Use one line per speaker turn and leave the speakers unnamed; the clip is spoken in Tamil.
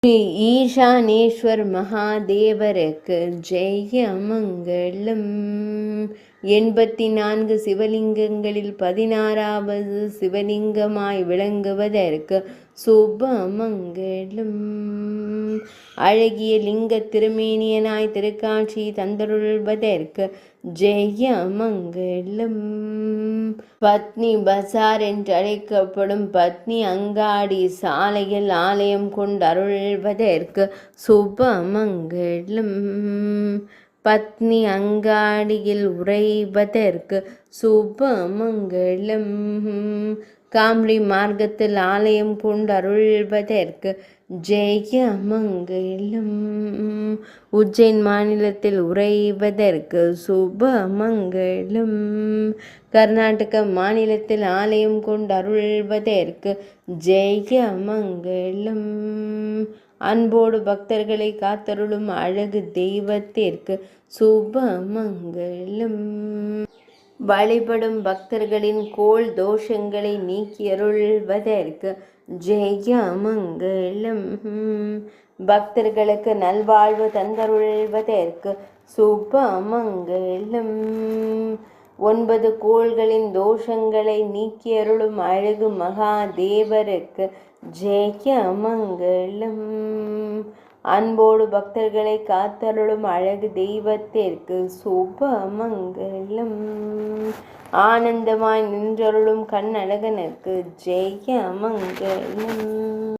ஸ்ரீ ஈசானேஸ்வர் மகாதேவருக்கு ஜெய மங்களம். 84 சிவலிங்கங்களில் 16வது சிவலிங்கமாய் விளங்குவதற்கு சுபமங்களம். அழகிய லிங்க திருமேனியனாய் திருக்காட்சி தந்தருள்வதற்கு ஜெய மங்களம். பத்னி பசார் என்றழைக்கப்படும் பத்னி அங்காடி சாலையில் ஆலயம் கொண்டருள்வதற்கு சுபமங்களம். பத்னி அங்காடியில் உறைவதற்கு சுபமங்களம். காம்ரி மார்க்கத்தில் ஆலயம் கொண்டருள்வதற்கு ஜெய மங்களம். உஜ்ஜைன் மாநிலத்தில் உறைவதற்கு சுபமங்களம். கர்நாடக மாநிலத்தில் ஆலயம் கொண்டருள்வதற்கு ஜெய மங்களம். அன்போடு பக்தர்களை காத்தருளும் அழகு தெய்வத்திற்கு சுபமங்களம். வழிபடும் பக்தர்களின் கோள் தோஷங்களை நீக்கியருள்வதற்கு ஜெய மங்களம். பக்தர்களுக்கு நல்வாழ்வு தந்தருள்வதற்கு சுபமங்களம். 9 கோள்களின் தோஷங்களை நீக்கியருளும் அழகு மகாதேவருக்கு ஜெய மங்களம். அன்போடு பக்தர்களை காத்தருளும் அழகு தெய்வத்திற்கு சுபமங்களம். ஆனந்தமாய் நின்றருளும் கண்ணழகனுக்கு ஜெய மங்களம்.